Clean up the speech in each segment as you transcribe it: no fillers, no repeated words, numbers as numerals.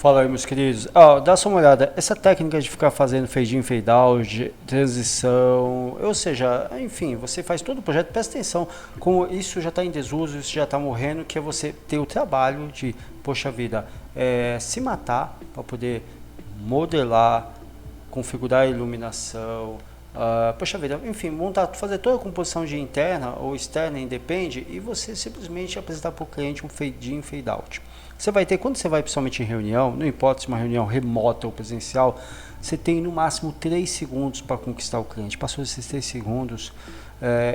Fala aí, meus queridos. Dá só uma olhada. Essa técnica de ficar fazendo fade in, fade out, de transição, ou seja, enfim, você faz todo o projeto, presta atenção, como isso já está em desuso, isso já está morrendo, que é você ter o trabalho de, poxa vida, se matar para poder modelar, configurar a iluminação, poxa vida, enfim, montar, fazer toda a composição de interna ou externa, independe, e você simplesmente apresentar para o cliente um fade in, fade out. Você vai ter, quando você vai principalmente em reunião, não importa se uma reunião remota ou presencial, você tem no máximo 3 segundos para conquistar o cliente. Passou esses 3 segundos,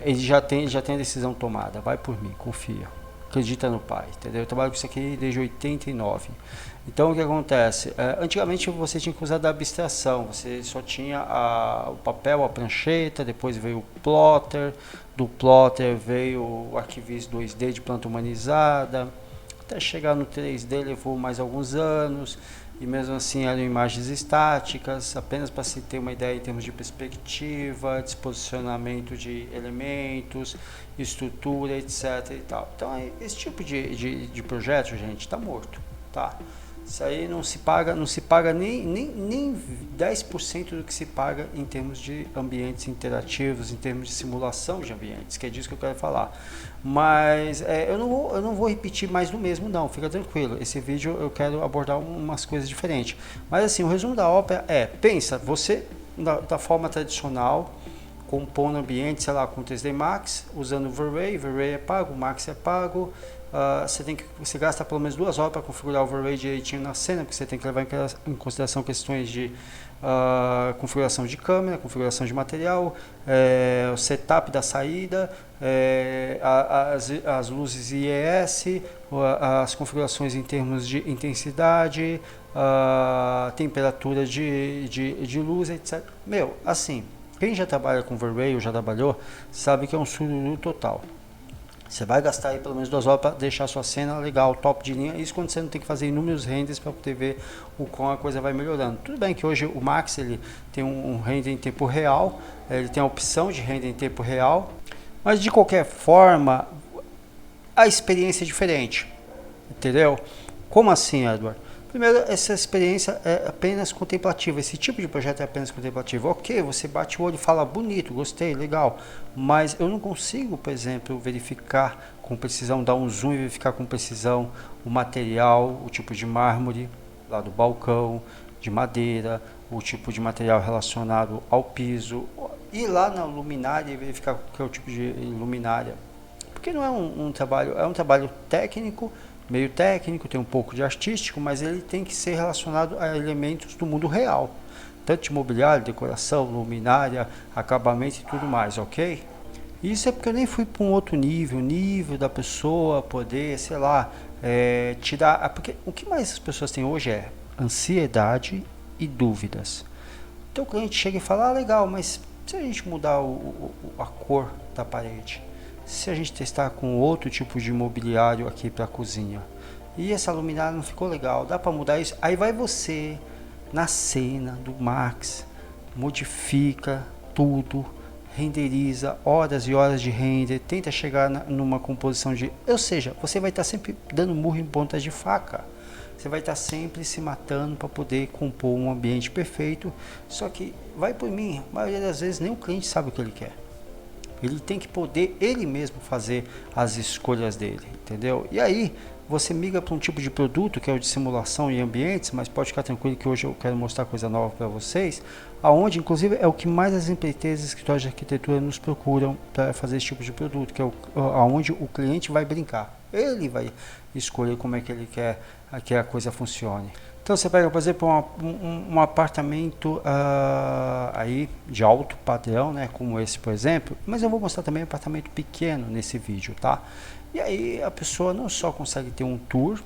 ele já tem a decisão tomada. Vai por mim, confia. Acredita no pai, entendeu? Eu trabalho com isso aqui desde 89. Então o que acontece? Antigamente você tinha que usar da abstração, você só tinha o papel, a prancheta, depois veio o plotter, do plotter veio o arquivista 2D de planta humanizada, até chegar no 3D levou mais alguns anos, e mesmo assim eram imagens estáticas, apenas para se ter uma ideia em termos de perspectiva, disposicionamento de elementos, estrutura, etc. E tal. Então esse tipo de projeto, gente, está morto, tá? Isso aí não se paga nem 10% do que se paga em termos de ambientes interativos, em termos de simulação de ambientes, que é disso que eu quero falar. Mas eu não vou repetir mais do mesmo não, fica tranquilo. Esse vídeo eu quero abordar umas coisas diferentes. Mas assim, o resumo da ópera pensa, você da forma tradicional, compondo ambiente, sei lá, com 3D Max, usando o V-Ray é pago, o Max é pago. Você gasta pelo menos 2 horas para configurar o V-Ray direitinho na cena, porque você tem que levar em consideração questões de configuração de câmera, configuração de material, o setup da saída, as luzes IES, as configurações em termos de intensidade, temperatura de luz, etc. Assim, quem já trabalha com V-Ray ou já trabalhou, sabe que é um sururu total. Você vai gastar aí pelo menos 2 horas para deixar a sua cena legal, top de linha. Isso quando você não tem que fazer inúmeros renders para poder ver o quão a coisa vai melhorando. Tudo bem que hoje o Max ele tem um render em tempo real, ele tem a opção de render em tempo real, mas de qualquer forma a experiência é diferente, entendeu? Como assim, Edward? Primeiro, essa experiência é apenas contemplativa, esse tipo de projeto é apenas contemplativo. Ok, você bate o olho e fala, bonito, gostei, legal, mas eu não consigo, por exemplo, verificar com precisão, dar um zoom e verificar com precisão o material, o tipo de mármore lá do balcão, de madeira, o tipo de material relacionado ao piso, ir lá na luminária e verificar qual é o tipo de luminária. Porque não é um trabalho, é um trabalho técnico, meio técnico, tem um pouco de artístico, mas ele tem que ser relacionado a elementos do mundo real, tanto de mobiliário, decoração, luminária, acabamento e tudo mais, ok? Isso é porque eu nem fui para um outro nível da pessoa poder, sei lá, tirar, porque o que mais as pessoas têm hoje é ansiedade e dúvidas. Então o cliente chega e fala, legal, mas se a gente mudar a cor da parede, se a gente testar com outro tipo de mobiliário aqui para a cozinha, e essa luminária não ficou legal, dá para mudar isso? Aí vai você na cena do Max, modifica tudo, renderiza, horas e horas de render, tenta chegar numa composição ou seja, você vai estar sempre dando murro em pontas de faca. Você vai estar sempre se matando para poder compor um ambiente perfeito, só que vai por mim, a maioria das vezes nem o cliente sabe o que ele quer. Ele tem que poder ele mesmo fazer as escolhas dele, entendeu? E aí você migra para um tipo de produto que é o de simulação em ambientes, mas pode ficar tranquilo que hoje eu quero mostrar coisa nova para vocês, aonde inclusive é o que mais as empreiteiras e escritórios de arquitetura nos procuram para fazer esse tipo de produto, que é aonde o cliente vai brincar. Ele vai escolher como é que ele quer que a coisa funcione. Então você pega, por exemplo, um apartamento aí de alto padrão, né, como esse, por exemplo, mas eu vou mostrar também um apartamento pequeno nesse vídeo, tá? E aí a pessoa não só consegue ter um tour,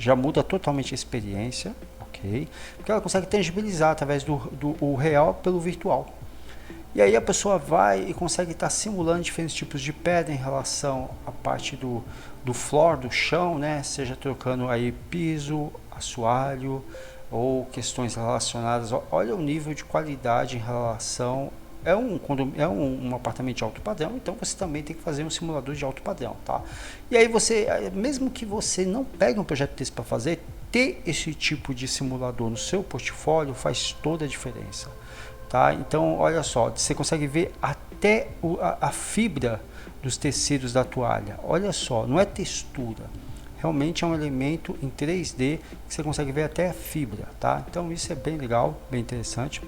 já muda totalmente a experiência, ok? Porque ela consegue tangibilizar através do real pelo virtual. E aí a pessoa vai e consegue estar simulando diferentes tipos de pedra em relação à parte do floor, do chão, né? Seja trocando aí piso, assoalho ou questões relacionadas. Olha o nível de qualidade em relação. É um apartamento de alto padrão, então você também tem que fazer um simulador de alto padrão, tá? E aí você, mesmo que você não pegue um projeto desse para fazer, ter esse tipo de simulador no seu portfólio faz toda a diferença, tá? Então, olha só, você consegue ver até a fibra dos tecidos da toalha. Olha só, não é textura, realmente é um elemento em 3D que você consegue ver até a fibra, tá? Então isso é bem legal, bem interessante.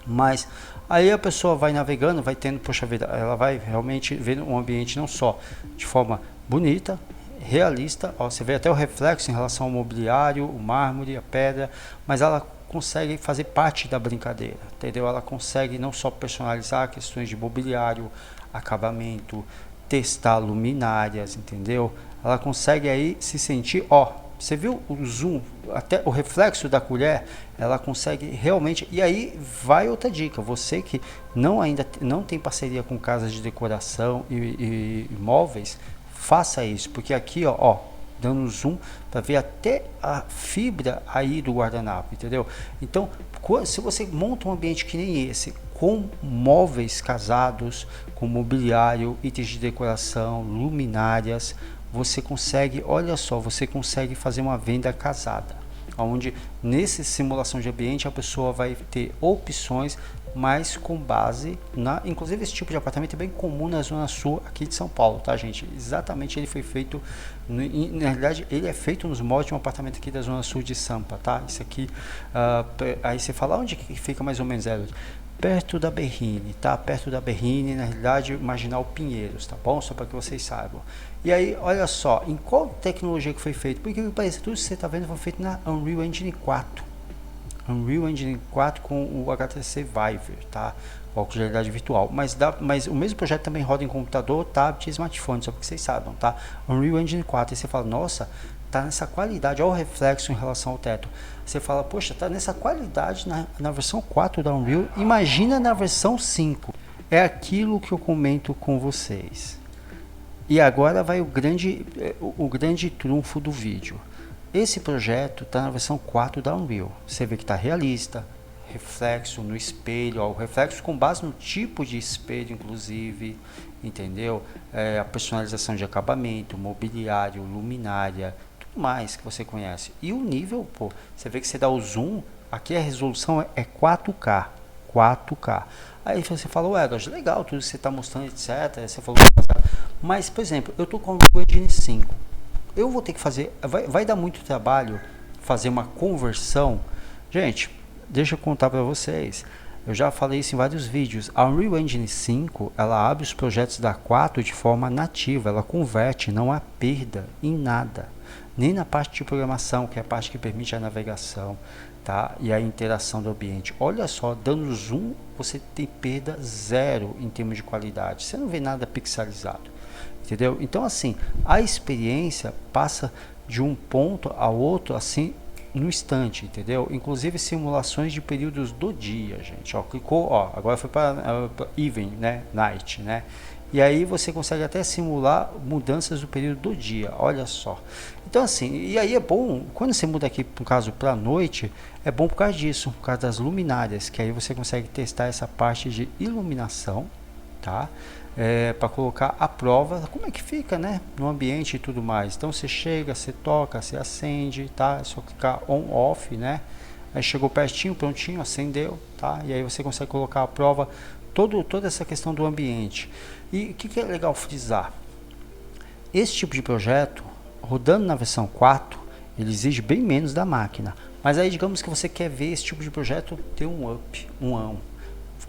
Mas aí a pessoa vai navegando, vai tendo, poxa vida, ela vai realmente ver um ambiente não só de forma bonita, realista, ó, você vê até o reflexo em relação ao mobiliário, o mármore, a pedra, mas ela consegue fazer parte da brincadeira, entendeu? Ela consegue não só personalizar questões de mobiliário, acabamento, testar luminárias, entendeu? Ela consegue aí se sentir, ó, você viu o zoom, até o reflexo da colher, ela consegue realmente. E aí vai outra dica, você que ainda não tem parceria com casas de decoração e móveis, faça isso, porque aqui, ó, dando zoom para ver até a fibra aí do guardanapo, entendeu? Então, se você monta um ambiente que nem esse, com móveis casados, com mobiliário, itens de decoração, luminárias, você consegue, olha só, você consegue fazer uma venda casada, onde nessa simulação de ambiente a pessoa vai ter opções, mas com base inclusive esse tipo de apartamento é bem comum na zona sul aqui de São Paulo, tá, gente? Exatamente, ele foi feito, na realidade ele é feito nos moldes de um apartamento aqui da zona sul de Sampa, tá? Isso aqui, aí você fala, onde que fica mais ou menos, perto da Berrine, tá? Perto da Berrine, na realidade, Marginal Pinheiros, tá bom? Só para que vocês saibam. E aí, olha só, em qual tecnologia que foi feito? Porque parece tudo que você está vendo foi feito na Unreal Engine 4. Unreal Engine 4 com o HTC Vive, tá? Óculos de realidade virtual. Mas o mesmo projeto também roda em computador, tablet e smartphone, só para que vocês saibam, tá? Unreal Engine 4. E você fala, nossa, tá nessa qualidade, olha o reflexo em relação ao teto. Você fala, poxa, tá nessa qualidade na versão 4 da Unreal, imagina na versão 5. É aquilo que eu comento com vocês. E agora vai o grande trunfo do vídeo. Esse projeto está na versão 4 da Unreal. Você vê que está realista, reflexo no espelho, ó, o reflexo com base no tipo de espelho, inclusive, entendeu? A personalização de acabamento, mobiliário, luminária, tudo mais que você conhece. E o nível, pô, você vê que você dá o zoom, aqui a resolução é 4K. 4K. Aí você fala, ué, legal tudo que você está mostrando, etc. Você falou, mas, por exemplo, eu estou com o Unreal Engine 5. Eu vou ter que fazer, vai dar muito trabalho fazer uma conversão. Gente, deixa eu contar para vocês. Eu já falei isso em vários vídeos. A Unreal Engine 5, ela abre os projetos da 4 de forma nativa. Ela converte, não há perda em nada. Nem na parte de programação, que é a parte que permite a navegação, tá? E a interação do ambiente. Olha só, dando zoom, você tem perda zero em termos de qualidade. Você não vê nada pixelizado. Entendeu? Então, assim, a experiência passa de um ponto a outro, assim, no instante, entendeu? Inclusive simulações de períodos do dia, gente. Ó, clicou, ó, agora foi para evening, né? Night, né? E aí você consegue até simular mudanças do período do dia, olha só. Então, assim, e aí é bom, quando você muda aqui, no caso, para noite, é bom por causa disso, por causa das luminárias, que aí você consegue testar essa parte de iluminação, tá? Para colocar à prova como é que fica, né, no ambiente e tudo mais. Então você chega, você toca, você acende, tá? É só clicar on off, né? Aí chegou pertinho, prontinho, acendeu, tá? E aí você consegue colocar à prova toda essa questão do ambiente. E o que é legal frisar? Esse tipo de projeto, rodando na versão 4, ele exige bem menos da máquina. Mas aí digamos que você quer ver esse tipo de projeto ter um up,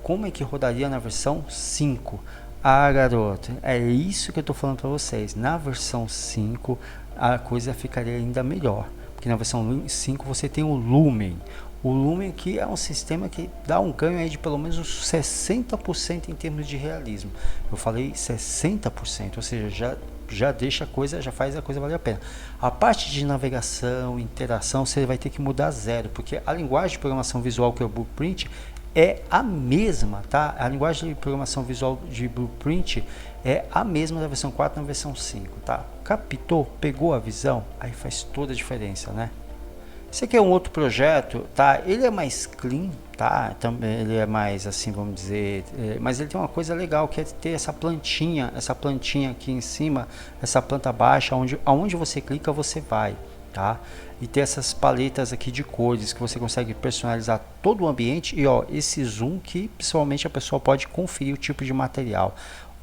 como é que rodaria na versão 5? Ah, garoto, é isso que eu estou falando para vocês. Na versão 5 a coisa ficaria ainda melhor, porque na versão 5 você tem o Lumen. O Lumen que é um sistema que dá um ganho aí de pelo menos uns 60% em termos de realismo. Eu falei 60%, ou seja, já deixa a coisa, já faz a coisa valer a pena. A parte de navegação, interação, você vai ter que mudar zero, porque a linguagem de programação visual que é o Blueprint é a mesma, tá? A linguagem de programação visual de Blueprint é a mesma da versão 4 na versão 5, tá? Captou? Pegou a visão? Aí faz toda a diferença, né? Esse aqui é um outro projeto, tá? Ele é mais clean, tá? Também ele é mais, assim, vamos dizer, mas ele tem uma coisa legal, que é ter essa plantinha aqui em cima, essa planta baixa, aonde você clica, você vai, tá? E ter essas paletas aqui de cores que você consegue personalizar todo o ambiente e ó, esse zoom que principalmente a pessoa pode conferir o tipo de material.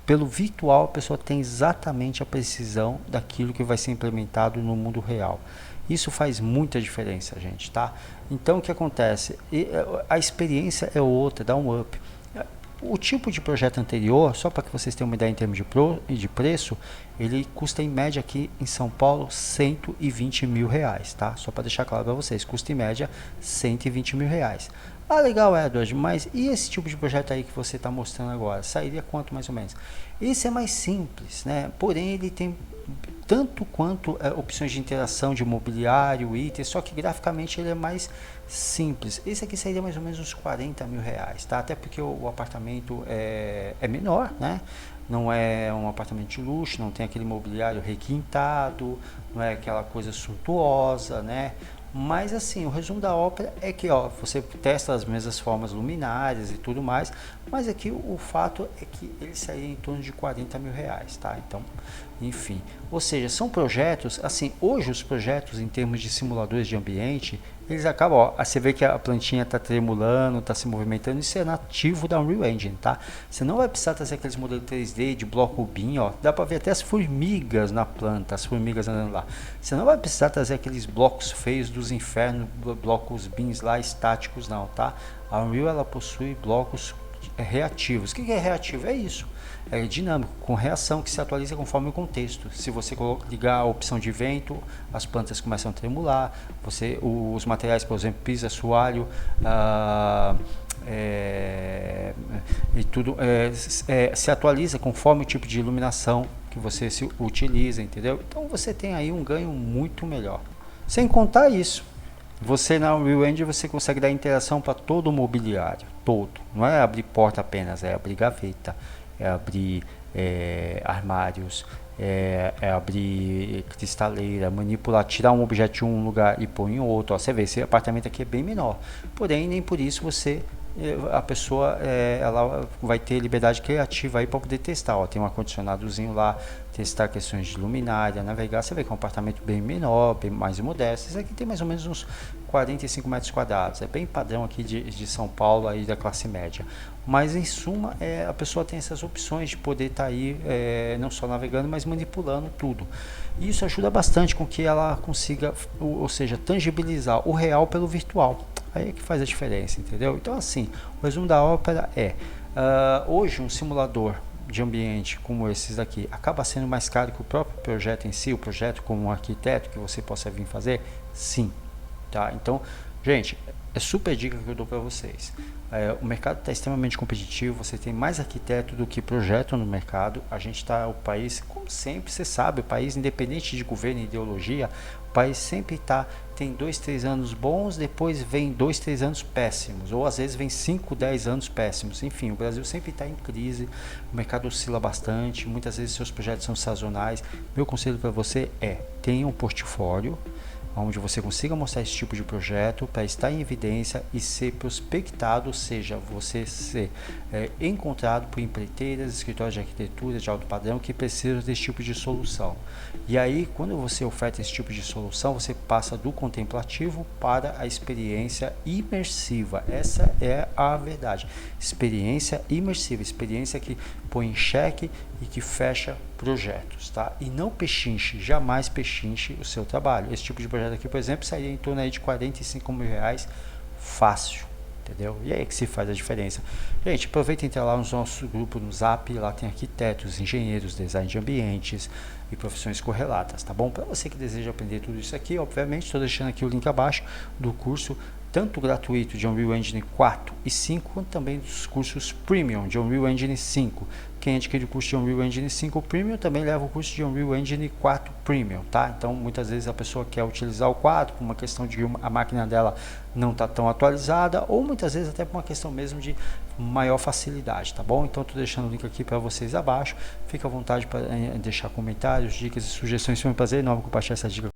Pelo virtual a pessoa tem exatamente a precisão daquilo que vai ser implementado no mundo real. Isso faz muita diferença, gente, tá? Então o que acontece? A experiência é outra, dá um up. O tipo de projeto anterior, só para que vocês tenham uma ideia em termos de preço, ele custa em média aqui em São Paulo 120 mil reais, tá? Só para deixar claro para vocês, custa em média 120 mil reais. Ah, legal, Edward, mas e esse tipo de projeto aí que você está mostrando agora? Sairia quanto mais ou menos? Esse é mais simples, né? Porém, ele tem tanto quanto opções de interação de mobiliário, itens, só que graficamente ele é mais simples. Esse aqui seria mais ou menos uns 40 mil reais, tá? Até porque o apartamento é menor, né? Não é um apartamento de luxo, não tem aquele mobiliário requintado, não é aquela coisa suntuosa, né? Mas assim, o resumo da ópera é que ó, você testa as mesmas formas luminárias e tudo mais, mas aqui o fato é que ele sairia em torno de 40 mil reais, tá? Então, enfim, ou seja, são projetos, assim, hoje os projetos em termos de simuladores de ambiente, eles acabam, ó, você vê que a plantinha está tremulando, está se movimentando, isso é nativo da Unreal Engine, tá? Você não vai precisar trazer aqueles modelos 3D de bloco BIM, ó, dá para ver até as formigas na planta, as formigas andando lá. Você não vai precisar trazer aqueles blocos feios dos infernos, blocos BIMs lá estáticos não, tá? A Unreal ela possui blocos reativos. O que é reativo? É isso. É dinâmico, com reação que se atualiza conforme o contexto. Se você ligar a opção de vento, as plantas começam a tremular, os materiais, por exemplo, piso, assoalho, e tudo se atualiza conforme o tipo de iluminação que você se utiliza, entendeu? Então você tem aí um ganho muito melhor. Sem contar isso, você na Unreal Engine você consegue dar interação para todo o mobiliário, todo. Não é abrir porta apenas, é abrir gaveta, é abrir armários, é abrir cristaleira, manipular, tirar um objeto de um lugar e pôr em outro. Ó, você vê, esse apartamento aqui é bem menor, porém nem por isso a pessoa ela vai ter liberdade criativa aí para poder testar. Ó, tem um ar-condicionadozinho lá, testar questões de luminária, navegar. Você vê que é um apartamento bem menor, bem mais modesto. Esse aqui tem mais ou menos uns 45 metros quadrados, é bem padrão aqui de São Paulo, aí da classe média. Mas em suma, a pessoa tem essas opções de poder estar aí não só navegando, mas manipulando tudo. E isso ajuda bastante com que ela consiga, ou seja, tangibilizar o real pelo virtual. Aí é que faz a diferença, entendeu? Então assim, o resumo da ópera hoje um simulador de ambiente como esses daqui acaba sendo mais caro que o próprio projeto em si, o projeto como um arquiteto que você possa vir fazer? Sim, tá? Então, gente, é super dica que eu dou para vocês. O mercado está extremamente competitivo, você tem mais arquiteto do que projeto no mercado. A gente está, o país, como sempre, você sabe, o país independente de governo e ideologia, o país sempre tem 2, 3 anos bons, depois vem 2, 3 anos péssimos, ou às vezes vem 5, 10 anos péssimos. Enfim, o Brasil sempre está em crise, o mercado oscila bastante, muitas vezes seus projetos são sazonais. Meu conselho para você tenha um portfólio, onde você consiga mostrar esse tipo de projeto para estar em evidência e ser prospectado, ou seja, você ser encontrado por empreiteiras, escritórios de arquitetura de alto padrão que precisam desse tipo de solução. E aí, quando você oferta esse tipo de solução, você passa do contemplativo para a experiência imersiva. Essa é a verdade. Experiência imersiva, experiência que põe em xeque e que fecha projetos, tá? E não pechinche, jamais pechinche o seu trabalho. Esse tipo de projeto aqui, por exemplo, sairia em torno aí de 45 mil reais fácil, entendeu? E aí que se faz a diferença. Gente, aproveita e entra lá no nosso grupo no Zap, lá tem arquitetos, engenheiros, design de ambientes e profissões correlatas, tá bom? Para você que deseja aprender tudo isso aqui, obviamente, estou deixando aqui o link abaixo do curso tanto gratuito de Unreal Engine 4 e 5, quanto também dos cursos Premium de Unreal Engine 5. Quem adquire o curso de Unreal Engine 5 Premium também leva o curso de Unreal Engine 4 Premium, tá? Então, muitas vezes a pessoa quer utilizar o 4 por uma questão de a máquina dela não está tão atualizada, ou muitas vezes até por uma questão mesmo de maior facilidade, tá bom? Então, estou deixando o link aqui para vocês abaixo. Fica à vontade para deixar comentários, dicas e sugestões. Foi um prazer enorme compartilhar essa dica